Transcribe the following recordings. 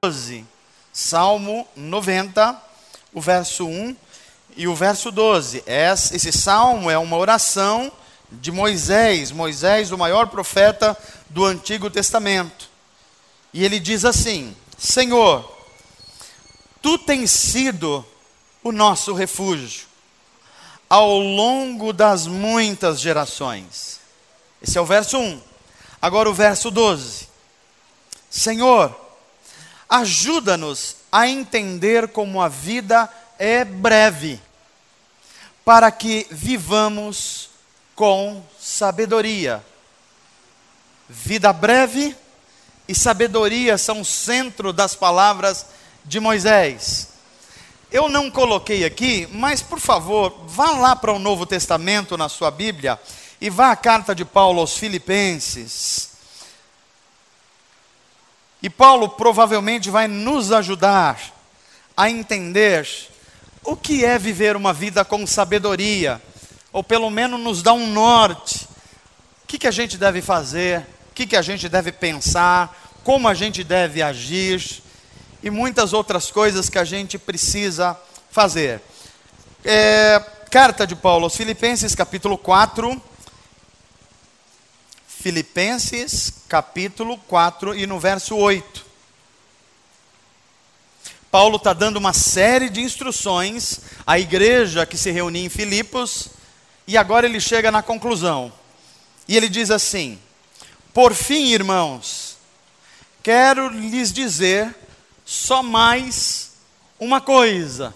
12. Salmo 90, o verso 1 e o verso 12. Esse salmo é uma oração de Moisés. Moisés, o maior profeta do Antigo Testamento. E ele diz assim: Senhor, Tu tens sido o nosso refúgio ao longo das muitas gerações. Esse é o verso 1. Agora o verso 12. Senhor, ajuda-nos a entender como a vida é breve, para que vivamos com sabedoria. Vida breve e sabedoria são o centro das palavras de Moisés. Eu não coloquei aqui, mas por favor, vá lá para o Novo Testamento na sua Bíblia e vá à carta de Paulo aos Filipenses. E Paulo provavelmente vai nos ajudar a entender o que é viver uma vida com sabedoria, ou pelo menos nos dá um norte. O que a gente deve fazer, o que a gente deve pensar, como a gente deve agir, e muitas outras coisas que a gente precisa fazer. Carta de Paulo aos Filipenses, capítulo 4. Filipenses, capítulo 4, e no verso 8. Paulo está dando uma série de instruções à igreja que se reunia em Filipos, e agora ele chega na conclusão. E ele diz assim: por fim, irmãos, quero lhes dizer só mais uma coisa.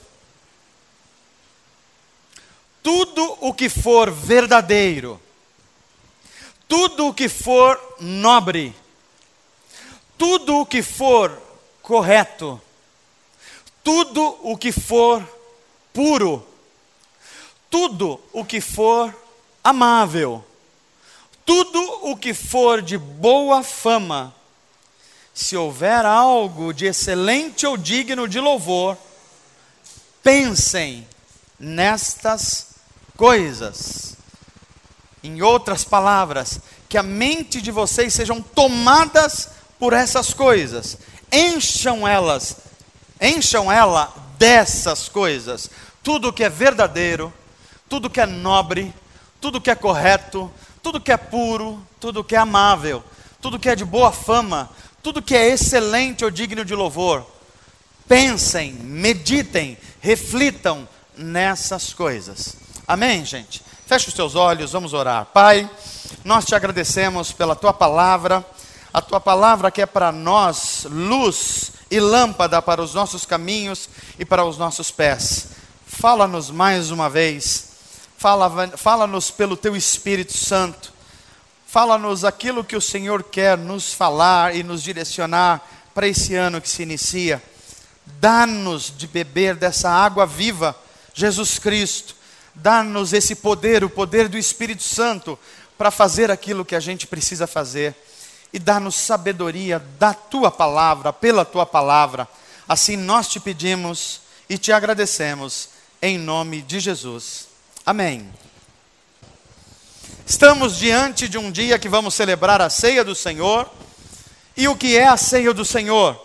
Tudo o que for verdadeiro, tudo o que for nobre, tudo o que for correto, tudo o que for puro, tudo o que for amável, tudo o que for de boa fama, se houver algo de excelente ou digno de louvor, pensem nestas coisas. Em outras palavras, que a mente de vocês sejam tomadas por essas coisas. Encham ela dessas coisas. Tudo que é verdadeiro, tudo que é nobre, tudo que é correto, tudo que é puro, tudo que é amável, tudo que é de boa fama, tudo que é excelente ou digno de louvor. Pensem, meditem, reflitam nessas coisas. Amém, gente? Feche os seus olhos, vamos orar. Pai, nós te agradecemos pela Tua palavra, a Tua palavra que é para nós luz e lâmpada para os nossos caminhos e para os nossos pés. Fala-nos mais uma vez, fala-nos pelo Teu Espírito Santo, fala-nos aquilo que o Senhor quer nos falar e nos direcionar para esse ano que se inicia. Dá-nos de beber dessa água viva, Jesus Cristo. Dá-nos esse poder, o poder do Espírito Santo, para fazer aquilo que a gente precisa fazer. E dá-nos sabedoria da Tua palavra, pela Tua palavra. Assim nós te pedimos e te agradecemos, em nome de Jesus. Amém. Estamos diante de um dia que vamos celebrar a ceia do Senhor. E o que é a ceia do Senhor?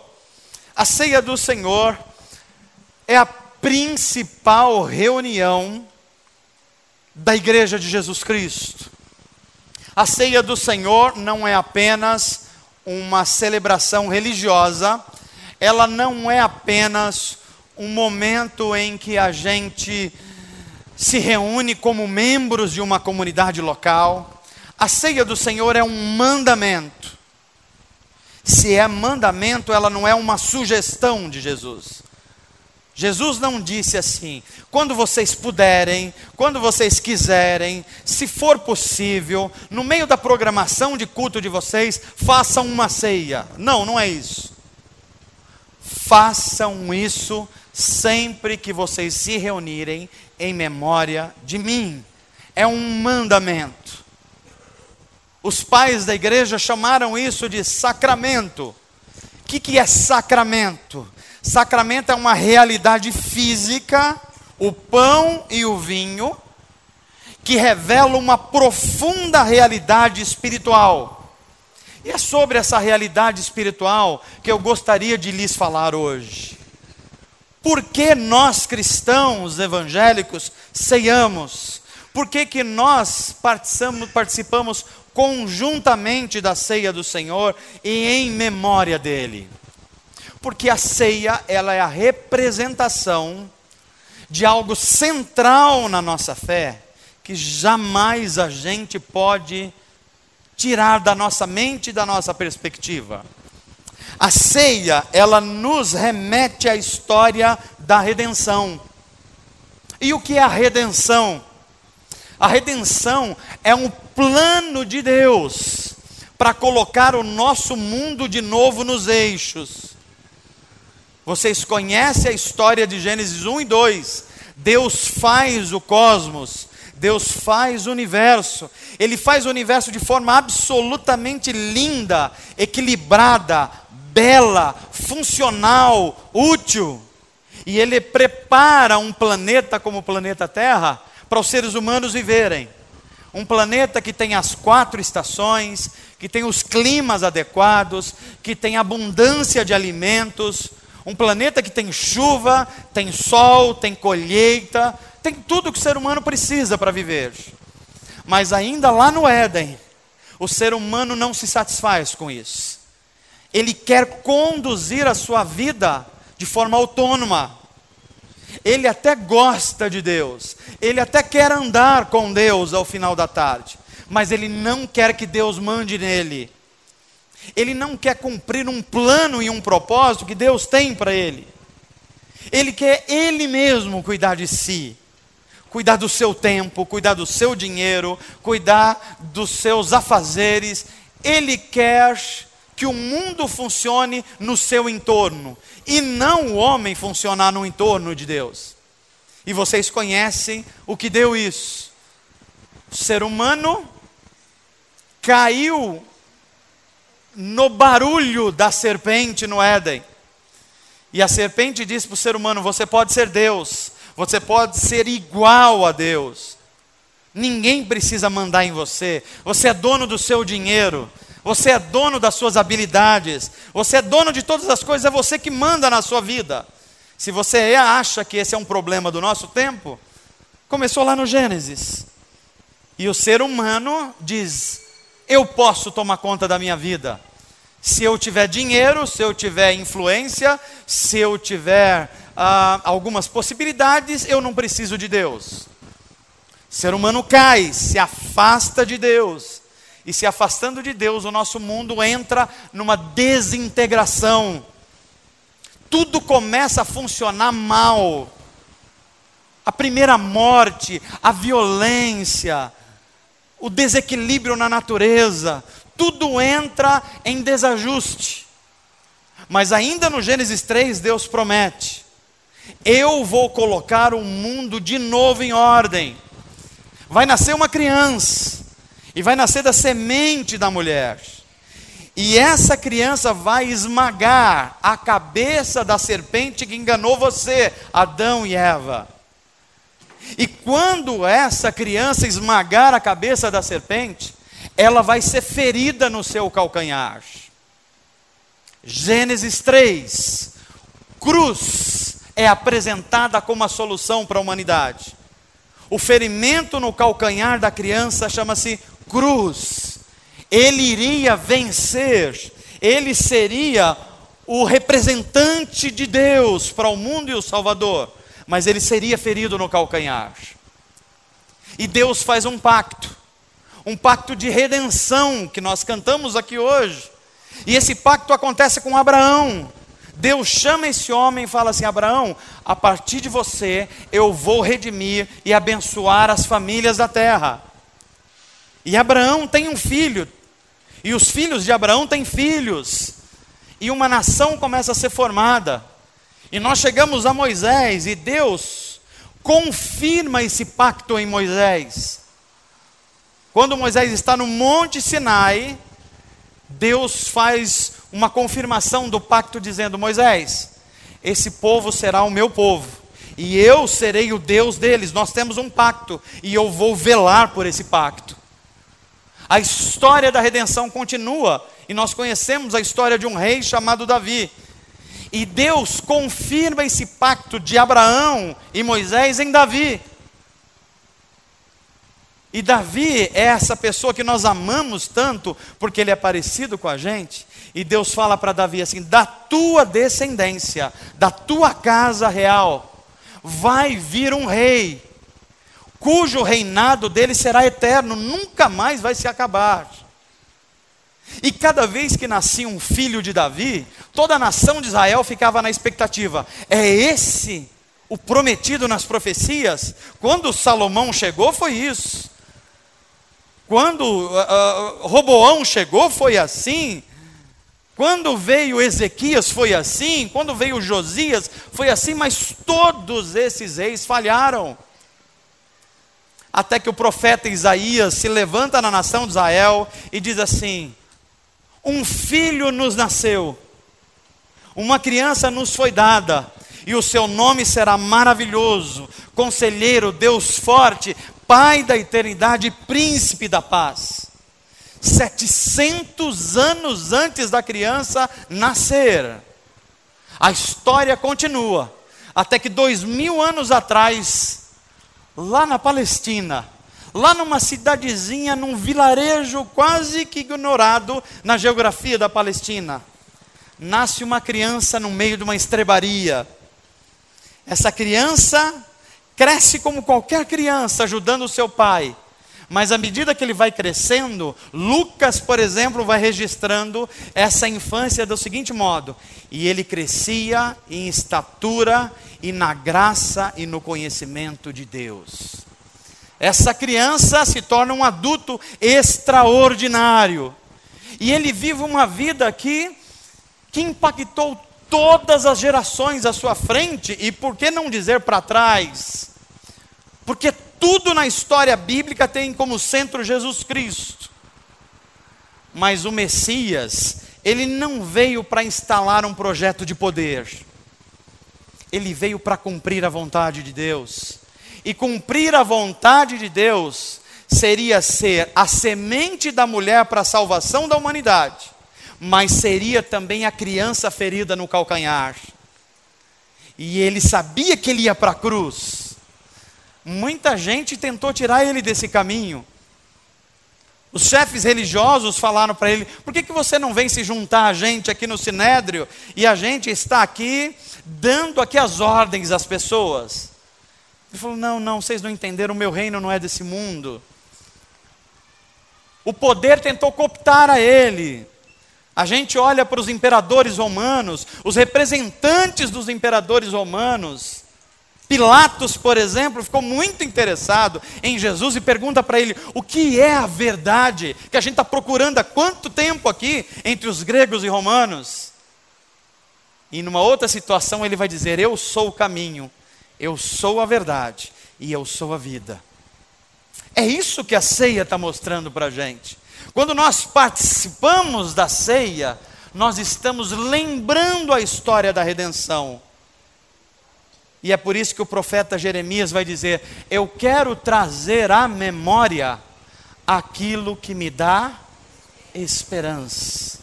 A ceia do Senhor é a principal reunião da Igreja de Jesus Cristo. A ceia do Senhor não é apenas uma celebração religiosa, ela não é apenas um momento em que a gente se reúne como membros de uma comunidade local. A ceia do Senhor é um mandamento. Se é mandamento, ela não é uma sugestão de Jesus. Jesus não disse assim: quando vocês puderem, quando vocês quiserem, se for possível, no meio da programação de culto de vocês, façam uma ceia. Não, não é isso. Façam isso sempre que vocês se reunirem em memória de mim. É um mandamento. Os pais da igreja chamaram isso de sacramento. O que é sacramento? Sacramento é uma realidade física, o pão e o vinho, que revela uma profunda realidade espiritual. E é sobre essa realidade espiritual que eu gostaria de lhes falar hoje. Por que nós cristãos evangélicos ceiamos? Por que nós participamos conjuntamente da ceia do Senhor e em memória dele? Porque a ceia, ela é a representação de algo central na nossa fé, que jamais a gente pode tirar da nossa mente e da nossa perspectiva. A ceia, ela nos remete à história da redenção. E o que é a redenção? A redenção é um plano de Deus para colocar o nosso mundo de novo nos eixos. Vocês conhecem a história de Gênesis 1 e 2. Deus faz o cosmos, Deus faz o universo. Ele faz o universo de forma absolutamente linda, equilibrada, bela, funcional, útil. E Ele prepara um planeta como o planeta Terra para os seres humanos viverem. Um planeta que tem as 4 estações, que tem os climas adequados, que tem abundância de alimentos. Um planeta que tem chuva, tem sol, tem colheita, tem tudo que o ser humano precisa para viver. Mas ainda lá no Éden, o ser humano não se satisfaz com isso. Ele quer conduzir a sua vida de forma autônoma. Ele até gosta de Deus, ele até quer andar com Deus ao final da tarde, mas ele não quer que Deus mande nele. Ele não quer cumprir um plano e um propósito que Deus tem para ele. Ele quer ele mesmo cuidar de si, cuidar do seu tempo, cuidar do seu dinheiro, cuidar dos seus afazeres. Ele quer que o mundo funcione no seu entorno, e não o homem funcionar no entorno de Deus. E vocês conhecem o que deu isso. O ser humano caiu no barulho da serpente no Éden. E a serpente disse para o ser humano: você pode ser Deus, você pode ser igual a Deus. Ninguém precisa mandar em você. Você é dono do seu dinheiro, você é dono das suas habilidades, você é dono de todas as coisas, é você que manda na sua vida. Se você acha que esse é um problema do nosso tempo, começou lá no Gênesis. E o ser humano diz: eu posso tomar conta da minha vida. Se eu tiver dinheiro, se eu tiver influência, se eu tiver algumas possibilidades, eu não preciso de Deus. O ser humano cai, se afasta de Deus. E se afastando de Deus, o nosso mundo entra numa desintegração. Tudo começa a funcionar mal. A primeira morte, a violência, o desequilíbrio na natureza, tudo entra em desajuste. Mas ainda no Gênesis 3, Deus promete: eu vou colocar o mundo de novo em ordem. Vai nascer uma criança, e vai nascer da semente da mulher. E essa criança vai esmagar a cabeça da serpente que enganou você, Adão e Eva. E quando essa criança esmagar a cabeça da serpente, ela vai ser ferida no seu calcanhar. Gênesis 3, cruz é apresentada como a solução para a humanidade. O ferimento no calcanhar da criança chama-se cruz. Ele iria vencer, ele seria o representante de Deus para o mundo e o Salvador, mas ele seria ferido no calcanhar. E Deus faz um pacto de redenção, que nós cantamos aqui hoje. E esse pacto acontece com Abraão. Deus chama esse homem e fala assim: Abraão, a partir de você eu vou redimir e abençoar as famílias da terra. E Abraão tem um filho, e os filhos de Abraão têm filhos, e uma nação começa a ser formada. E nós chegamos a Moisés, e Deus confirma esse pacto em Moisés. Quando Moisés está no Monte Sinai, Deus faz uma confirmação do pacto dizendo: Moisés, esse povo será o meu povo, e eu serei o Deus deles. Nós temos um pacto, e eu vou velar por esse pacto. A história da redenção continua, e nós conhecemos a história de um rei chamado Davi. E Deus confirma esse pacto de Abraão e Moisés em Davi. E Davi é essa pessoa que nós amamos tanto, porque ele é parecido com a gente. E Deus fala para Davi assim: da tua descendência, da tua casa real, vai vir um rei, cujo reinado dele será eterno, nunca mais vai se acabar. E cada vez que nascia um filho de Davi, toda a nação de Israel ficava na expectativa: é esse o prometido nas profecias? Quando Salomão chegou, foi isso. Quando Roboão chegou, foi assim. Quando veio Ezequias, foi assim. Quando veio Josias, foi assim. Mas todos esses reis falharam. Até que o profeta Isaías se levanta na nação de Israel e diz assim: um filho nos nasceu, uma criança nos foi dada, e o seu nome será maravilhoso, conselheiro, Deus forte, Pai da eternidade, príncipe da paz. 700 anos antes da criança nascer, a história continua, até que 2000 anos atrás, lá na Palestina, lá numa cidadezinha, num vilarejo quase que ignorado na geografia da Palestina, nasce uma criança no meio de uma estrebaria. Essa criança cresce como qualquer criança, ajudando o seu pai. Mas à medida que ele vai crescendo, Lucas, por exemplo, vai registrando essa infância do seguinte modo: e ele crescia em estatura e na graça e no conhecimento de Deus. Essa criança se torna um adulto extraordinário. E ele vive uma vida que impactou todas as gerações à sua frente, e por que não dizer para trás? Porque tudo na história bíblica tem como centro Jesus Cristo. Mas o Messias, ele não veio para instalar um projeto de poder. Ele veio para cumprir a vontade de Deus. E cumprir a vontade de Deus seria ser a semente da mulher para a salvação da humanidade, mas seria também a criança ferida no calcanhar. E ele sabia que ele ia para a cruz. Muita gente tentou tirar ele desse caminho. Os chefes religiosos falaram para ele: por que você não vem se juntar a gente aqui no Sinédrio? E a gente está aqui, dando aqui as ordens às pessoas. Ele falou: não, vocês não entenderam, o meu reino não é desse mundo. O poder tentou cooptar a ele. A gente olha para os imperadores romanos, os representantes dos imperadores romanos. Pilatos, por exemplo, ficou muito interessado em Jesus e pergunta para ele: o que é a verdade que a gente está procurando há quanto tempo aqui entre os gregos e romanos? E numa outra situação ele vai dizer: eu sou o caminho, eu sou a verdade e eu sou a vida. É isso que a ceia está mostrando para a gente. Quando nós participamos da ceia, nós estamos lembrando a história da redenção. E é por isso que o profeta Jeremias vai dizer: eu quero trazer à memória aquilo que me dá esperança.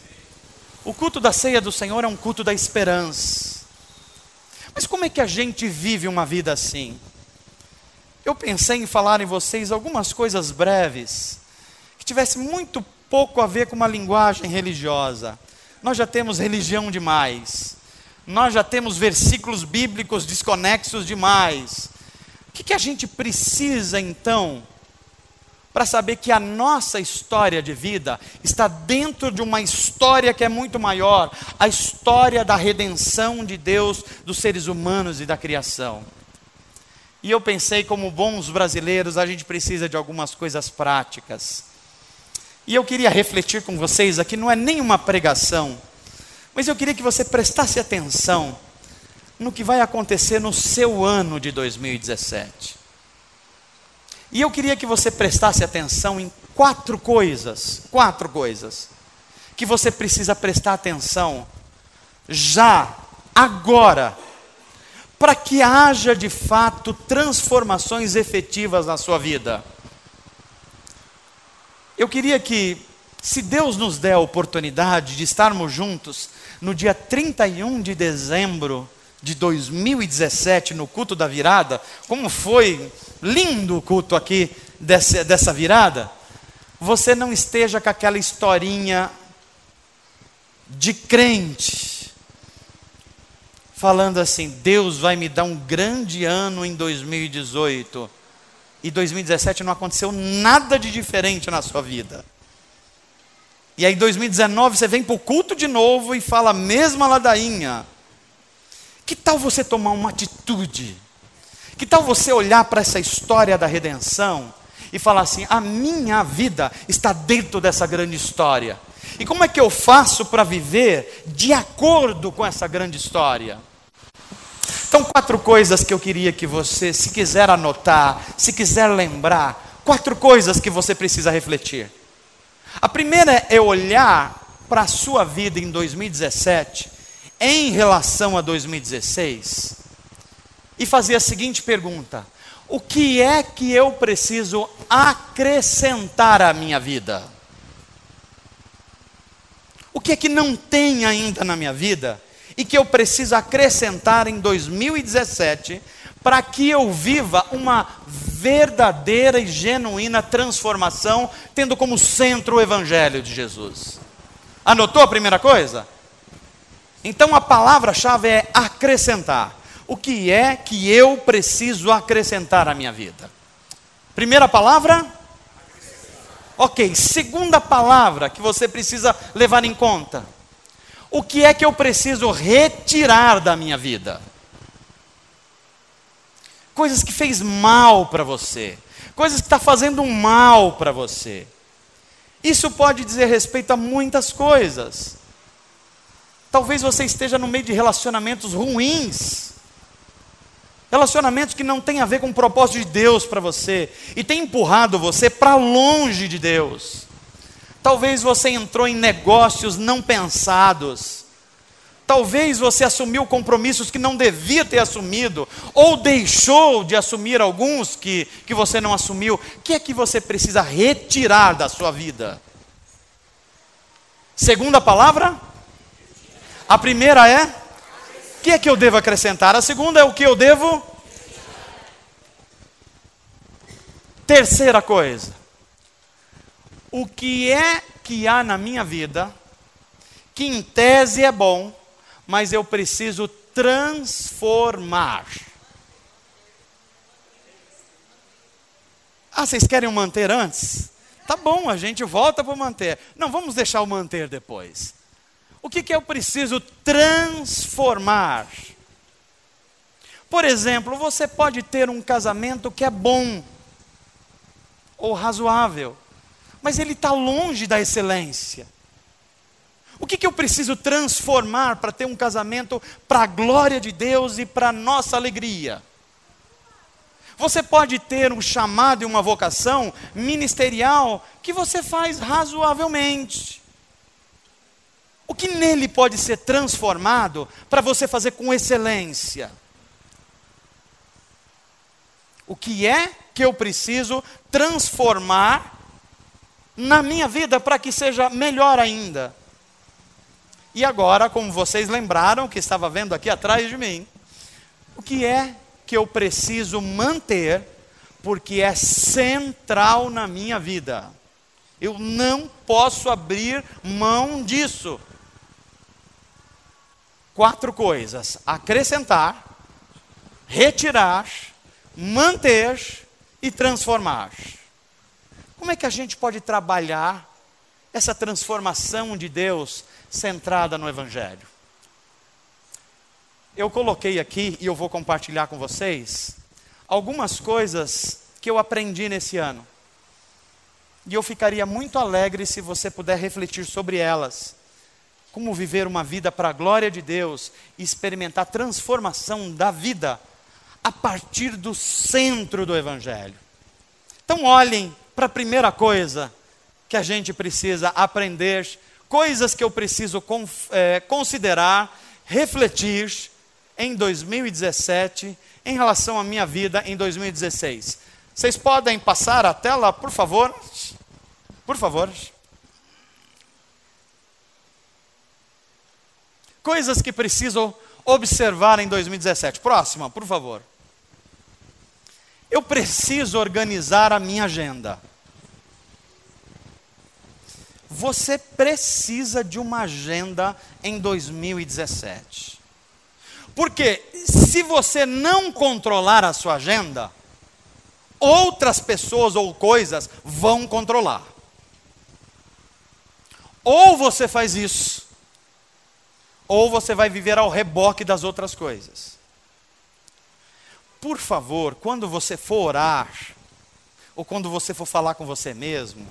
O culto da ceia do Senhor é um culto da esperança. Mas como é que a gente vive uma vida assim? Eu pensei em falar em vocês algumas coisas breves, que tivesse muito pouco a ver com uma linguagem religiosa. Nós já temos religião demais. Nós já temos versículos bíblicos desconexos demais. O que a gente precisa então, para saber que a nossa história de vida está dentro de uma história que é muito maior, a história da redenção de Deus, dos seres humanos e da criação? E eu pensei, como bons brasileiros, a gente precisa de algumas coisas práticas. E eu queria refletir com vocês aqui, não é nenhuma pregação, mas eu queria que você prestasse atenção no que vai acontecer no seu ano de 2017. E eu queria que você prestasse atenção em quatro coisas, que você precisa prestar atenção já, agora, para que haja de fato transformações efetivas na sua vida. Eu queria que, se Deus nos der a oportunidade de estarmos juntos no dia 31 de dezembro de 2017, no culto da virada, como foi lindo o culto aqui dessa virada, você não esteja com aquela historinha de crente, falando assim, Deus vai me dar um grande ano em 2018, e 2017 não aconteceu nada de diferente na sua vida. E aí em 2019 você vem para o culto de novo e fala a mesma ladainha. Que tal você tomar uma atitude? Que tal você olhar para essa história da redenção e falar assim, a minha vida está dentro dessa grande história. E como é que eu faço para viver de acordo com essa grande história? Então, 4 coisas que eu queria que você, se quiser anotar, se quiser lembrar, 4 coisas que você precisa refletir. A primeira é olhar para a sua vida em 2017, em relação a 2016, e fazer a seguinte pergunta: o que é que eu preciso acrescentar à minha vida? O que é que não tem ainda na minha vida e que eu preciso acrescentar em 2017 para que eu viva uma verdadeira e genuína transformação, tendo como centro o Evangelho de Jesus? Anotou a primeira coisa? Então a palavra-chave é acrescentar. O que é que eu preciso acrescentar à minha vida? Primeira palavra? Ok, segunda palavra que você precisa levar em conta. O que é que eu preciso retirar da minha vida? Coisas que fez mal para você, coisas que está fazendo mal para você. Isso pode dizer respeito a muitas coisas. Talvez você esteja no meio de relacionamentos ruins, relacionamentos que não têm a ver com o propósito de Deus para você, e tem empurrado você para longe de Deus. Talvez você entrou em negócios não pensados. Talvez você assumiu compromissos que não devia ter assumido, ou deixou de assumir alguns que você não assumiu. O que é que você precisa retirar da sua vida? Segunda palavra? A primeira é? O que é que eu devo acrescentar? A segunda é o que eu devo? Terceira coisa. O que é que há na minha vida que em tese é bom, mas eu preciso transformar? Ah, vocês querem o manter antes? Tá bom, a gente volta para o manter. Não, vamos deixar o manter depois. O que eu preciso transformar? Por exemplo, você pode ter um casamento que é bom ou razoável, mas ele está longe da excelência. O que eu preciso transformar para ter um casamento para a glória de Deus e para a nossa alegria? Você pode ter um chamado e uma vocação ministerial que você faz razoavelmente. O que nele pode ser transformado para você fazer com excelência? O que é que eu preciso transformar na minha vida para que seja melhor ainda? E agora, como vocês lembraram, que estava vendo aqui atrás de mim, o que é que eu preciso manter, porque é central na minha vida? Eu não posso abrir mão disso. 4 coisas: acrescentar, retirar, manter e transformar. Como é que a gente pode trabalhar essa transformação de Deus centrada no Evangelho? Eu coloquei aqui, e eu vou compartilhar com vocês, algumas coisas que eu aprendi nesse ano. E eu ficaria muito alegre se você puder refletir sobre elas. Como viver uma vida para a glória de Deus e experimentar a transformação da vida a partir do centro do Evangelho. Então olhem para a primeira coisa que a gente precisa aprender, coisas que eu preciso considerar, refletir em 2017 em relação à minha vida em 2016. Vocês podem passar a tela, por favor? Por favor. Coisas que preciso observar em 2017. Próxima, por favor. Eu preciso organizar a minha agenda. Você precisa de uma agenda em 2017. Porque se você não controlar a sua agenda, outras pessoas ou coisas vão controlar. Ou você faz isso, ou você vai viver ao reboque das outras coisas. Por favor, quando você for orar, ou quando você for falar com você mesmo,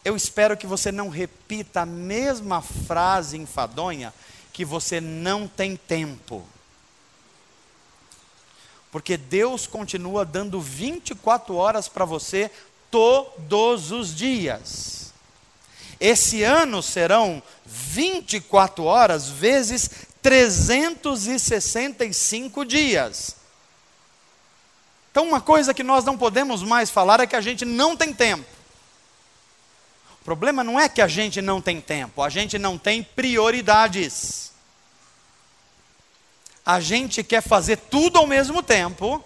eu espero que você não repita a mesma frase enfadonha, que você não tem tempo. Porque Deus continua dando 24 horas para você todos os dias. Esse ano serão 24 horas vezes 365 dias. Então uma coisa que nós não podemos mais falar é que a gente não tem tempo. O problema não é que a gente não tem tempo, a gente não tem prioridades. A gente quer fazer tudo ao mesmo tempo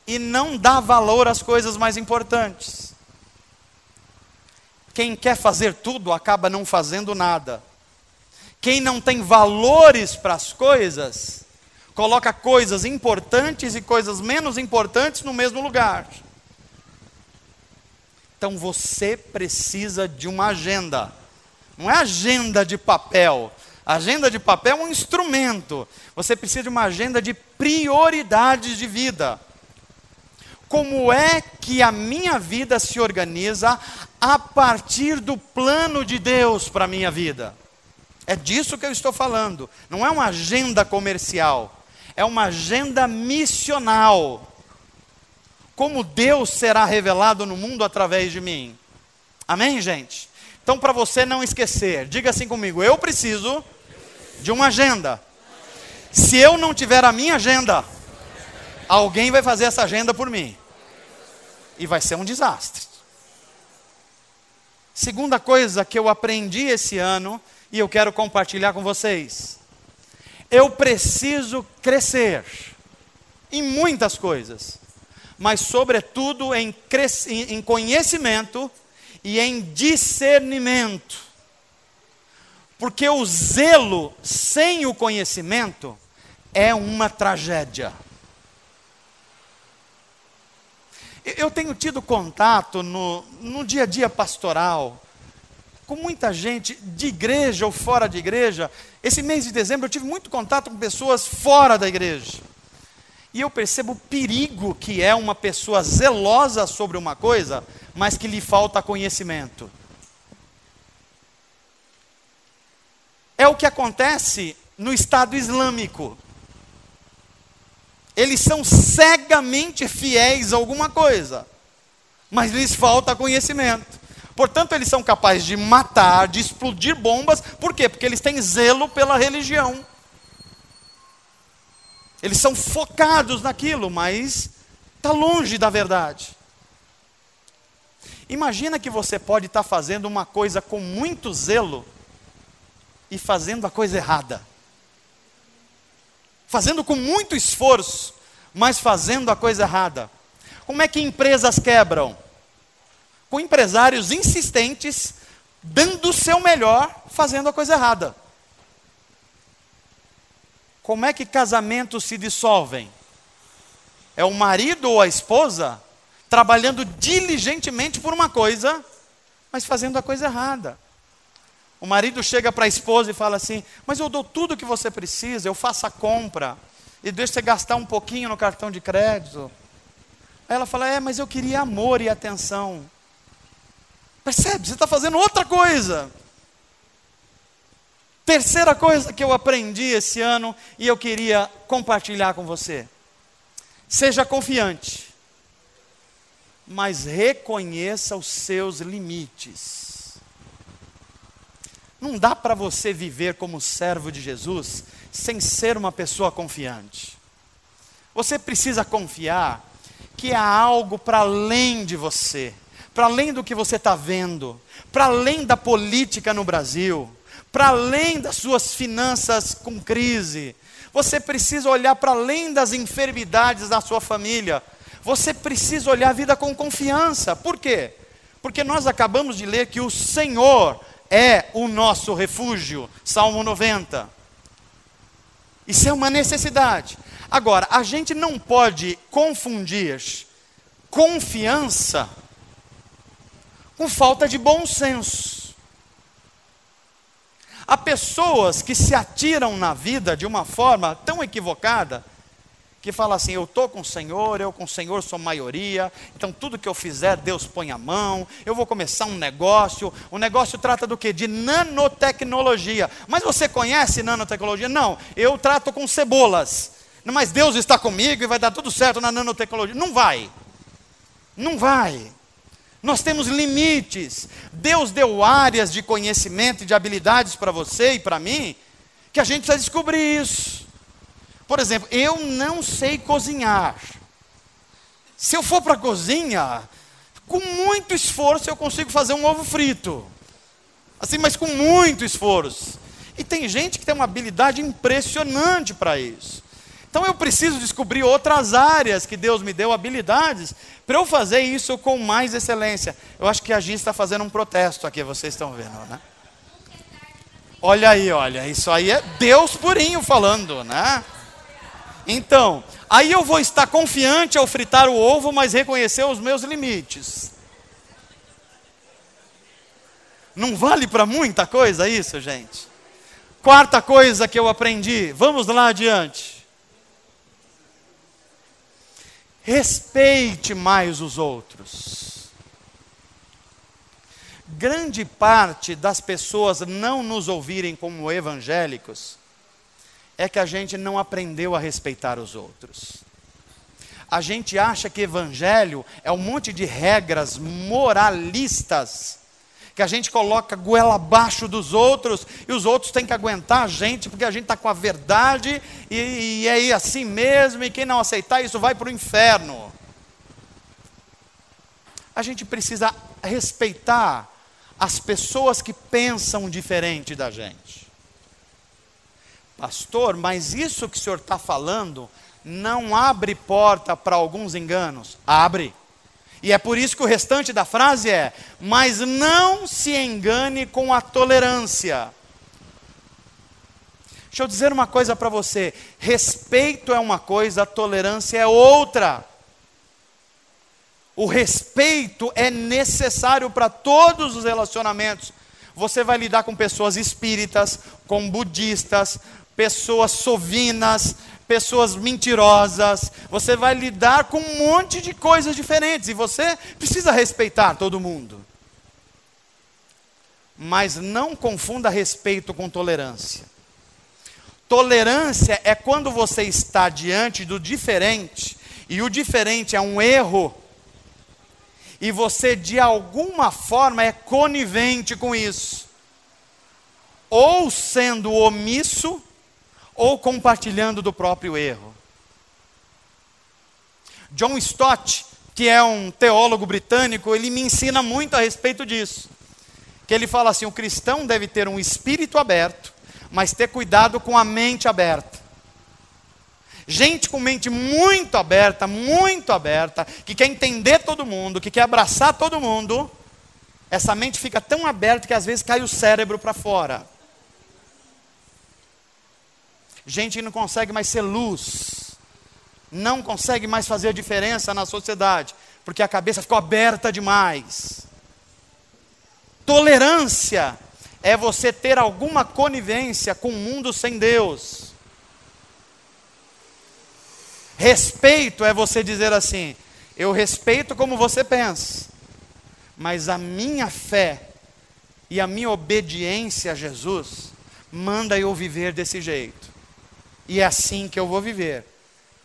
e não dá valor às coisas mais importantes. Quem quer fazer tudo acaba não fazendo nada. Quem não tem valores para as coisas, coloca coisas importantes e coisas menos importantes no mesmo lugar. Então você precisa de uma agenda. Não é agenda de papel. A agenda de papel é um instrumento. Você precisa de uma agenda de prioridades de vida. Como é que a minha vida se organiza a partir do plano de Deus para a minha vida? É disso que eu estou falando. Não é uma agenda comercial. É uma agenda missional. Como Deus será revelado no mundo através de mim. Amém, gente? Então, para você não esquecer, diga assim comigo: eu preciso de uma agenda. Se eu não tiver a minha agenda, alguém vai fazer essa agenda por mim. E vai ser um desastre. Segunda coisa que eu aprendi esse ano, e eu quero compartilhar com vocês. Eu preciso crescer em muitas coisas, mas sobretudo em conhecimento e em discernimento. Porque o zelo sem o conhecimento é uma tragédia. Eu tenho tido contato no dia a dia pastoral com muita gente de igreja ou fora de igreja. Esse mês de dezembro eu tive muito contato com pessoas fora da igreja. E eu percebo o perigo que é uma pessoa zelosa sobre uma coisa, mas que lhe falta conhecimento. É o que acontece no Estado Islâmico. Eles são cegamente fiéis a alguma coisa, mas lhes falta conhecimento. Portanto, eles são capazes de matar, de explodir bombas. Por quê? Porque eles têm zelo pela religião. Eles são focados naquilo, mas está longe da verdade. Imagina que você pode estar fazendo uma coisa com muito zelo e fazendo a coisa errada. Fazendo com muito esforço, mas fazendo a coisa errada. Como é que empresas quebram? Com empresários insistentes, dando o seu melhor, fazendo a coisa errada. Como é que casamentos se dissolvem? É o marido ou a esposa trabalhando diligentemente por uma coisa, mas fazendo a coisa errada. O marido chega para a esposa e fala assim: mas eu dou tudo o que você precisa, eu faço a compra, e deixo você gastar um pouquinho no cartão de crédito. Aí ela fala: mas eu queria amor e atenção. Percebe? Você está fazendo outra coisa. Terceira coisa que eu aprendi esse ano e eu queria compartilhar com você. Seja confiante, mas reconheça os seus limites. Não dá para você viver como servo de Jesus sem ser uma pessoa confiante. Você precisa confiar que há algo para além de você, para além do que você está vendo, para além da política no Brasil, para além das suas finanças com crise. Você precisa olhar para além das enfermidades da sua família. Você precisa olhar a vida com confiança. Por quê? Porque nós acabamos de ler que o Senhor é o nosso refúgio. Salmo 90. Isso é uma necessidade. Agora, a gente não pode confundir confiança com falta de bom senso. Há pessoas que se atiram na vida de uma forma tão equivocada, que fala assim, eu estou com o Senhor, eu com o Senhor sou maioria, então tudo que eu fizer Deus põe a mão, eu vou começar um negócio. O negócio trata do quê? De nanotecnologia. Mas você conhece nanotecnologia? Não, eu trato com cebolas. Mas Deus está comigo e vai dar tudo certo na nanotecnologia. Não vai. Não vai. Nós temos limites. Deus deu áreas de conhecimento e de habilidades para você e para mim, que a gente precisa descobrir isso. Por exemplo, eu não sei cozinhar. Se eu for para a cozinha, com muito esforço eu consigo fazer um ovo frito. Assim, mas com muito esforço. E tem gente que tem uma habilidade impressionante para isso. Então eu preciso descobrir outras áreas que Deus me deu habilidades para eu fazer isso com mais excelência. Eu acho que a Gi está fazendo um protesto aqui, vocês estão vendo, né? Olha aí, olha, isso aí é Deus purinho falando, né? Então, aí eu vou estar confiante ao fritar o ovo, mas reconhecer os meus limites. Não vale para muita coisa isso, gente? Quarta coisa que eu aprendi, vamos lá adiante. Respeite mais os outros. Grande parte das pessoas não nos ouvirem como evangélicos é que a gente não aprendeu a respeitar os outros. A gente acha que evangelho é um monte de regras moralistas, que a gente coloca goela abaixo dos outros, e os outros têm que aguentar a gente, porque a gente está com a verdade, e é assim mesmo, e quem não aceitar isso vai para o inferno. A gente precisa respeitar as pessoas que pensam diferente da gente. Pastor, mas isso que o senhor está falando não abre porta para alguns enganos? Abre. E é por isso que o restante da frase é, mas não se engane com a tolerância. Deixa eu dizer uma coisa para você, respeito é uma coisa, tolerância é outra. O respeito é necessário para todos os relacionamentos. Você vai lidar com pessoas espíritas, com budistas, pessoas sovinas, pessoas mentirosas, você vai lidar com um monte de coisas diferentes, e você precisa respeitar todo mundo. Mas não confunda respeito com tolerância. Tolerância é quando você está diante do diferente, e o diferente é um erro, e você de alguma forma é conivente com isso, ou sendo omisso, ou compartilhando do próprio erro. John Stott, que é um teólogo britânico, ele me ensina muito a respeito disso. Que ele fala assim, o cristão deve ter um espírito aberto, mas ter cuidado com a mente aberta. Gente com mente muito aberta, que quer entender todo mundo, que quer abraçar todo mundo, essa mente fica tão aberta que às vezes cai o cérebro para fora. Gente que não consegue mais ser luz, não consegue mais fazer diferença na sociedade, porque a cabeça ficou aberta demais. Tolerância é você ter alguma conivência com o mundo sem Deus. Respeito é você dizer assim, eu respeito como você pensa, mas a minha fé e a minha obediência a Jesus manda eu viver desse jeito. E é assim que eu vou viver.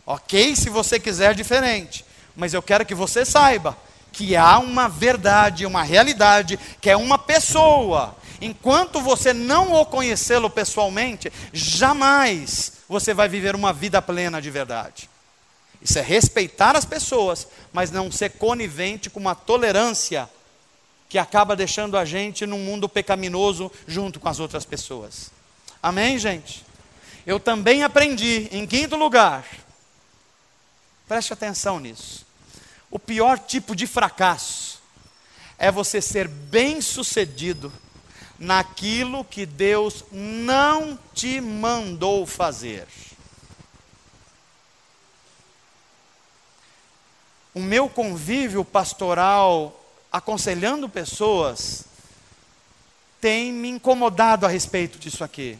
Ok, se você quiser diferente, mas eu quero que você saiba que há uma verdade, uma realidade, que é uma pessoa. Enquanto você não o conhecê-lo pessoalmente, jamais você vai viver uma vida plena de verdade. Isso é respeitar as pessoas, mas não ser conivente com uma tolerância que acaba deixando a gente num mundo pecaminoso junto com as outras pessoas. Amém, gente? Eu também aprendi, em quinto lugar, preste atenção nisso, o pior tipo de fracasso é você ser bem-sucedido naquilo que Deus não te mandou fazer. O meu convívio pastoral, aconselhando pessoas, tem me incomodado a respeito disso aqui.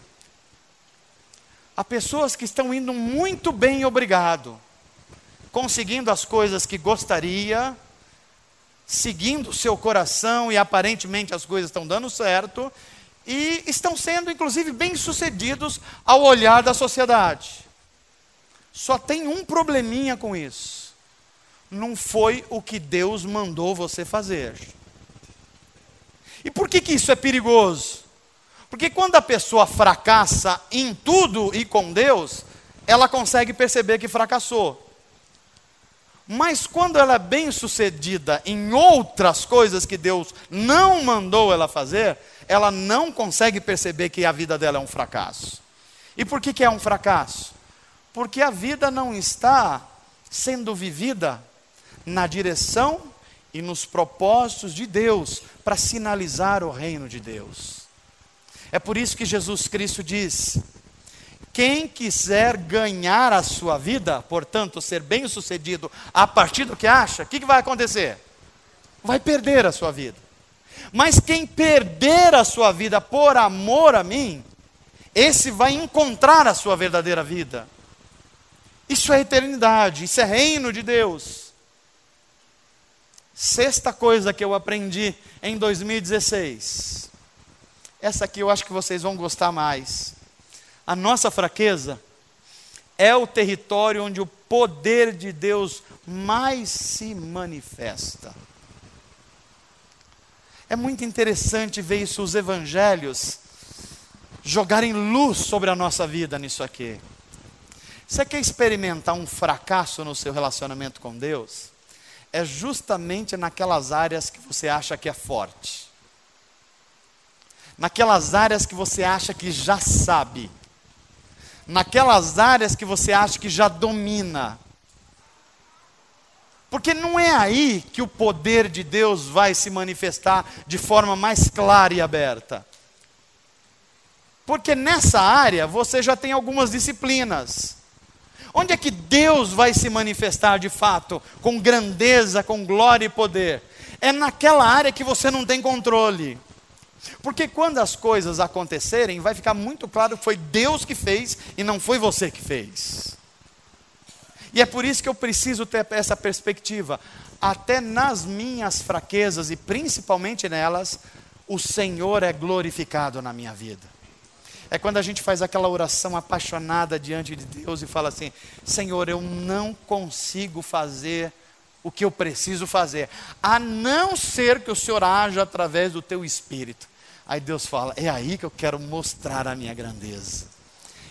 Há pessoas que estão indo muito bem, obrigado, conseguindo as coisas que gostaria, seguindo o seu coração e aparentemente as coisas estão dando certo, e estão sendo inclusive bem-sucedidos ao olhar da sociedade. Só tem um probleminha com isso. Não foi o que Deus mandou você fazer. E por que isso é perigoso? Porque quando a pessoa fracassa em tudo e com Deus, ela consegue perceber que fracassou. Mas quando ela é bem-sucedida em outras coisas que Deus não mandou ela fazer, ela não consegue perceber que a vida dela é um fracasso. E por que é um fracasso? Porque a vida não está sendo vivida na direção e nos propósitos de Deus para sinalizar o reino de Deus. É por isso que Jesus Cristo diz: quem quiser ganhar a sua vida, portanto ser bem-sucedido a partir do que acha, o que vai acontecer? Vai perder a sua vida. Mas quem perder a sua vida por amor a mim, esse vai encontrar a sua verdadeira vida. Isso é eternidade, isso é reino de Deus. Sexta coisa que eu aprendi em 2016. Essa aqui eu acho que vocês vão gostar mais. A nossa fraqueza é o território onde o poder de Deus mais se manifesta. É muito interessante ver isso, os evangelhos jogarem luz sobre a nossa vida nisso aqui. Você quer experimentar um fracasso no seu relacionamento com Deus? É justamente naquelas áreas que você acha que é forte. Naquelas áreas que você acha que já sabe. Naquelas áreas que você acha que já domina. Porque não é aí que o poder de Deus vai se manifestar de forma mais clara e aberta. Porque nessa área você já tem algumas disciplinas. Onde é que Deus vai se manifestar de fato, com grandeza, com glória e poder? É naquela área que você não tem controle. Porque quando as coisas acontecerem, vai ficar muito claro que foi Deus que fez e não foi você que fez. E é por isso que eu preciso ter essa perspectiva. Até nas minhas fraquezas e principalmente nelas, o Senhor é glorificado na minha vida. É quando a gente faz aquela oração apaixonada diante de Deus e fala assim: Senhor, eu não consigo fazer o que eu preciso fazer, a não ser que o Senhor haja através do teu Espírito. Aí Deus fala: é aí que eu quero mostrar a minha grandeza.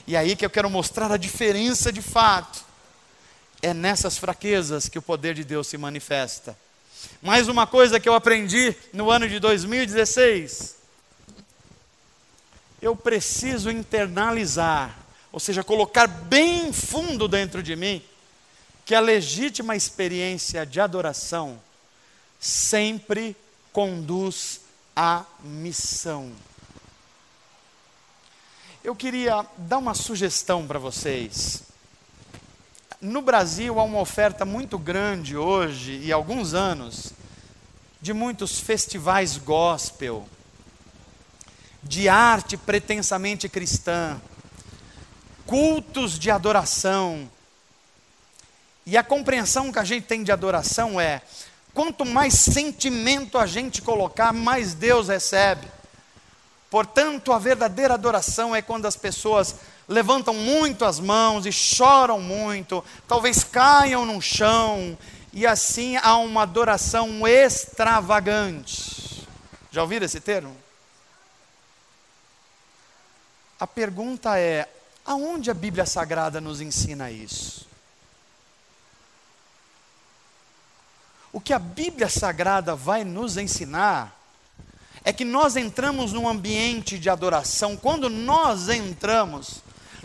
E é aí que eu quero mostrar a diferença de fato. É nessas fraquezas que o poder de Deus se manifesta. Mais uma coisa que eu aprendi no ano de 2016. Eu preciso internalizar, ou seja, colocar bem fundo dentro de mim, que a legítima experiência de adoração sempre conduz à missão. Eu queria dar uma sugestão para vocês. No Brasil há uma oferta muito grande hoje, e há alguns anos, de muitos festivais gospel, de arte pretensamente cristã, cultos de adoração. E a compreensão que a gente tem de adoração é: quanto mais sentimento a gente colocar, mais Deus recebe. Portanto, a verdadeira adoração é quando as pessoas levantam muito as mãos e choram muito, talvez caiam no chão, e assim há uma adoração extravagante. Já ouviram esse termo? A pergunta é: aonde a Bíblia Sagrada nos ensina isso? O que a Bíblia Sagrada vai nos ensinar é que nós entramos num ambiente de adoração. Quando nós entramos,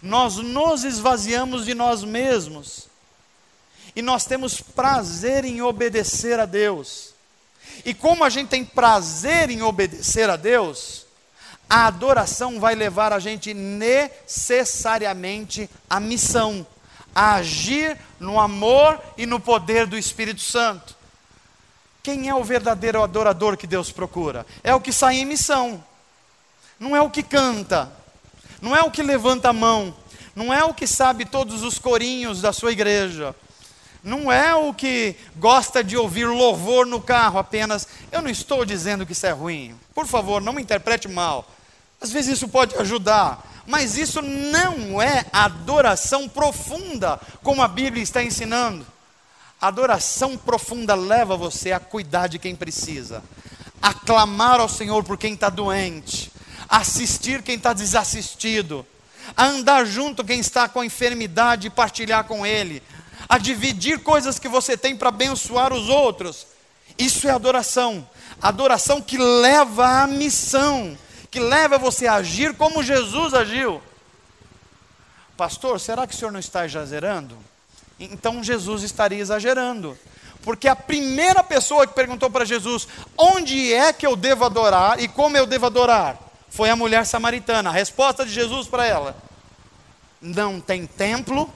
nós nos esvaziamos de nós mesmos. E nós temos prazer em obedecer a Deus. E como a gente tem prazer em obedecer a Deus, a adoração vai levar a gente necessariamente à missão, a agir no amor e no poder do Espírito Santo. Quem é o verdadeiro adorador que Deus procura? É o que sai em missão. Não é o que canta. Não é o que levanta a mão. Não é o que sabe todos os corinhos da sua igreja. Não é o que gosta de ouvir louvor no carro apenas. Eu não estou dizendo que isso é ruim. Por favor, não me interprete mal. Às vezes isso pode ajudar. Mas isso não é adoração profunda, como a Bíblia está ensinando. A adoração profunda leva você a cuidar de quem precisa, a clamar ao Senhor por quem está doente, a assistir quem está desassistido, a andar junto quem está com a enfermidade e partilhar com ele, a dividir coisas que você tem para abençoar os outros. Isso é adoração. Adoração que leva à missão, que leva você a agir como Jesus agiu. Pastor, será que o senhor não está exagerando? Então Jesus estaria exagerando, porque a primeira pessoa que perguntou para Jesus, onde é que eu devo adorar e como eu devo adorar, foi a mulher samaritana. A resposta de Jesus para ela: não tem templo,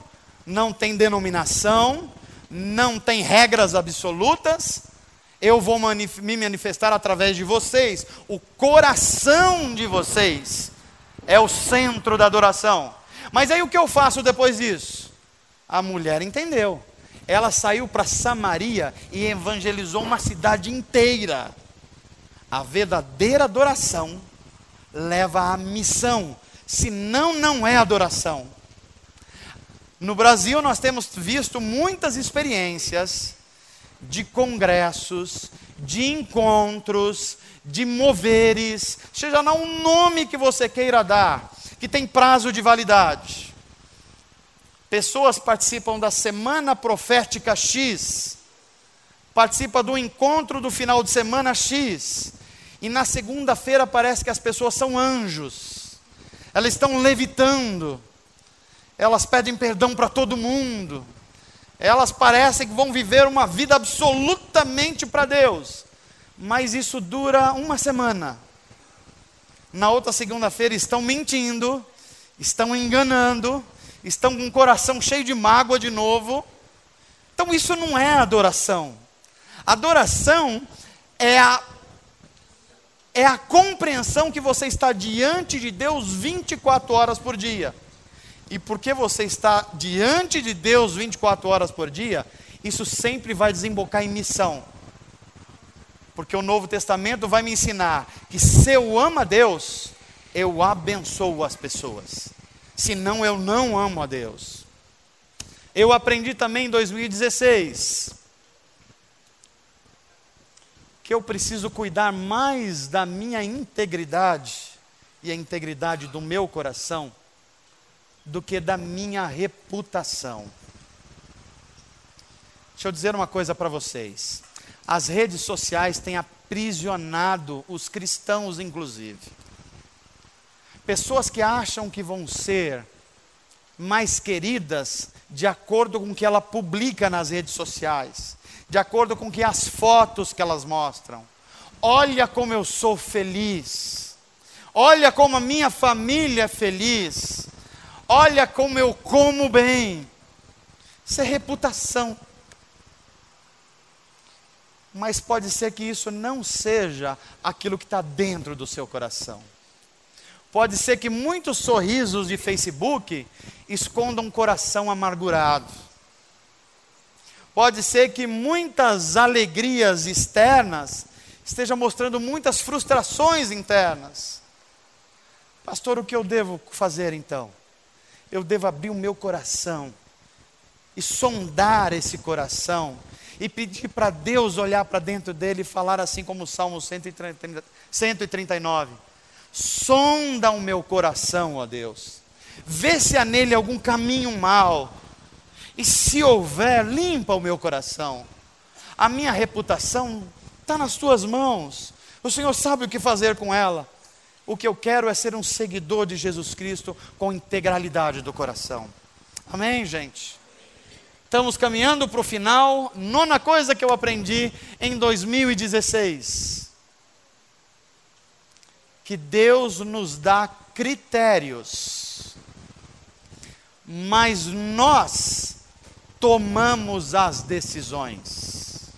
não tem denominação, não tem regras absolutas, eu vou me manifestar através de vocês. O coração de vocês é o centro da adoração. Mas aí o que eu faço depois disso? A mulher entendeu. Ela saiu para Samaria e evangelizou uma cidade inteira. A verdadeira adoração leva à missão, senão não é adoração. No Brasil nós temos visto muitas experiências de congressos, de encontros, de moveres, seja lá um nome que você queira dar, que tem prazo de validade. Pessoas participam da Semana Profética X, participam do encontro do final de semana X, e na segunda-feira parece que as pessoas são anjos, elas estão levitando, elas pedem perdão para todo mundo, elas parecem que vão viver uma vida absolutamente para Deus, mas isso dura uma semana. Na outra segunda-feira estão mentindo, estão enganando, estão com o coração cheio de mágoa de novo. Então isso não é adoração. Adoração é a compreensão que você está diante de Deus 24 horas por dia. E porque você está diante de Deus 24 horas por dia, isso sempre vai desembocar em missão. Porque o Novo Testamento vai me ensinar que se eu amo a Deus, eu abençoo as pessoas. Senão eu não amo a Deus. Eu aprendi também em 2016 que eu preciso cuidar mais da minha integridade e a integridade do meu coração do que da minha reputação. Deixa eu dizer uma coisa para vocês. As redes sociais têm aprisionado os cristãos, inclusive. Pessoas que acham que vão ser mais queridas de acordo com o que ela publica nas redes sociais, de acordo com que as fotos que elas mostram. Olha como eu sou feliz, olha como a minha família é feliz, olha como eu como bem. Isso é reputação. Mas pode ser que isso não seja aquilo que está dentro do seu coração. Pode ser que muitos sorrisos de Facebook escondam um coração amargurado. Pode ser que muitas alegrias externas estejam mostrando muitas frustrações internas. Pastor, o que eu devo fazer então? Eu devo abrir o meu coração e sondar esse coração e pedir para Deus olhar para dentro dele e falar assim como o Salmo 139. Sonda o meu coração, ó Deus. Vê se há nele algum caminho mau. E se houver, limpa o meu coração. A minha reputação está nas tuas mãos. O Senhor sabe o que fazer com ela. O que eu quero é ser um seguidor de Jesus Cristo com integralidade do coração. Amém, gente? Estamos caminhando para o final. Nona coisa que eu aprendi em 2016. Que Deus nos dá critérios, mas nós tomamos as decisões.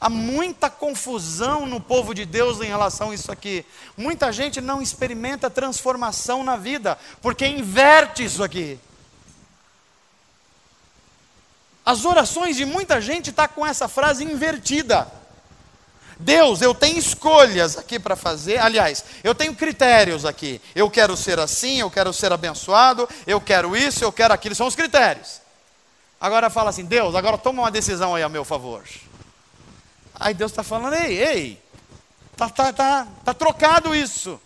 Há muita confusão no povo de Deus em relação a isso aqui. Muita gente não experimenta transformação na vida, porque inverte isso aqui. As orações de muita gente estão com essa frase invertida. Deus, eu tenho escolhas aqui para fazer. Aliás, eu tenho critérios aqui. Eu quero ser assim, eu quero ser abençoado, eu quero isso, eu quero aquilo. São os critérios. Agora fala assim, Deus, agora toma uma decisão aí a meu favor. Aí Deus está falando, ei, tá trocado isso.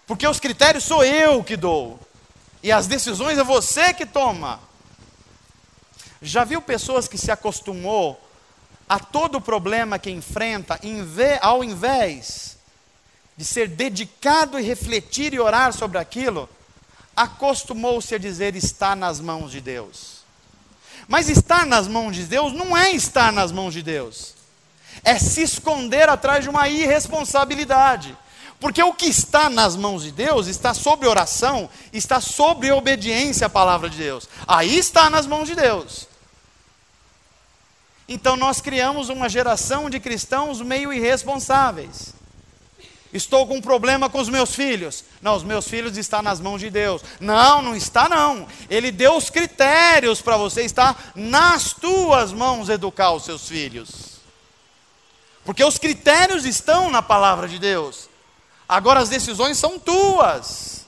Porque os critérios sou eu que dou. E as decisões é você que toma. Já viu pessoas que se acostumou a todo problema que enfrenta, ao invés de ser dedicado e refletir e orar sobre aquilo, acostumou-se a dizer, está nas mãos de Deus. Mas estar nas mãos de Deus não é estar nas mãos de Deus. É se esconder atrás de uma irresponsabilidade. Porque o que está nas mãos de Deus está sobre oração, está sobre obediência à palavra de Deus. Aí está nas mãos de Deus. Então nós criamos uma geração de cristãos meio irresponsáveis. Estou com um problema com os meus filhos. Não, os meus filhos estão nas mãos de Deus. Não, não está não. Ele deu os critérios para você, está nas tuas mãos educar os seus filhos. Porque os critérios estão na palavra de Deus. Agora as decisões são tuas.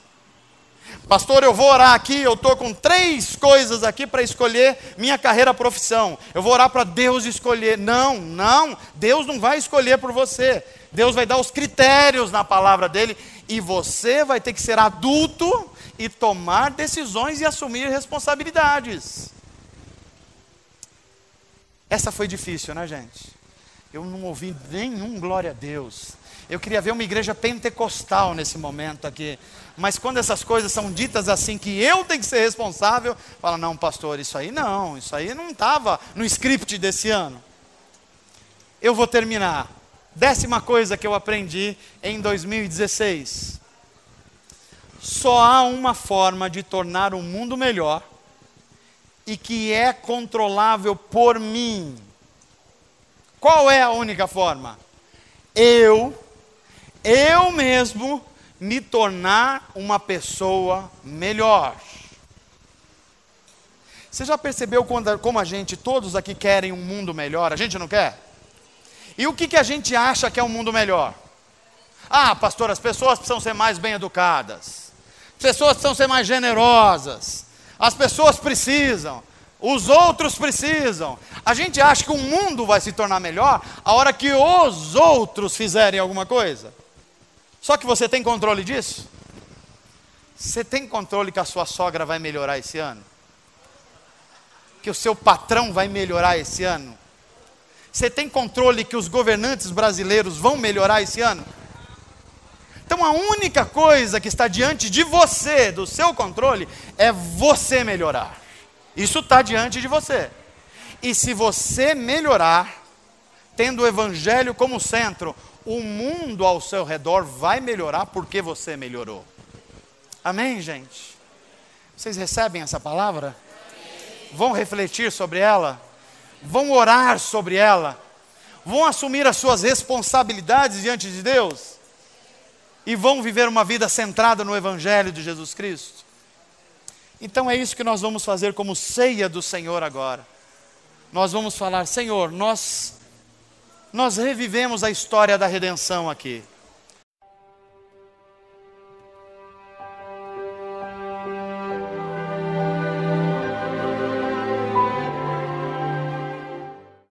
Pastor, eu vou orar aqui, eu estou com 3 coisas aqui para escolher minha carreira, profissão. Eu vou orar para Deus escolher. Não, Deus não vai escolher por você. Deus vai dar os critérios na palavra dele. E você vai ter que ser adulto e tomar decisões e assumir responsabilidades. Essa foi difícil, né, gente? Eu não ouvi nenhum glória a Deus. Eu queria ver uma igreja pentecostal nesse momento aqui. Mas quando essas coisas são ditas assim, que eu tenho que ser responsável, fala, não, pastor, isso aí não estava no script desse ano. Eu vou terminar. 10ª coisa que eu aprendi em 2016. Só há uma forma de tornar o mundo melhor e que é controlável por mim. Qual é a única forma? Eu mesmo me tornar uma pessoa melhor. Você já percebeu como a gente, todos aqui querem um mundo melhor? A gente não quer? E o que a gente acha que é um mundo melhor? Ah, pastor, as pessoas precisam ser mais bem educadas. As pessoas precisam ser mais generosas. As pessoas precisam. Os outros precisam. A gente acha que o mundo vai se tornar melhor a hora que os outros fizerem alguma coisa. Só que você tem controle disso? Você tem controle que a sua sogra vai melhorar esse ano? Que o seu patrão vai melhorar esse ano? Você tem controle que os governantes brasileiros vão melhorar esse ano? Então a única coisa que está diante de você, do seu controle, é você melhorar. Isso está diante de você. E se você melhorar, tendo o evangelho como centro, o mundo ao seu redor vai melhorar porque você melhorou. Amém, gente? Vocês recebem essa palavra? Vão refletir sobre ela? Vão orar sobre ela? Vão assumir as suas responsabilidades diante de Deus? E vão viver uma vida centrada no evangelho de Jesus Cristo? Então é isso que nós vamos fazer como ceia do Senhor agora. Nós vamos falar, Senhor, nós revivemos a história da redenção aqui.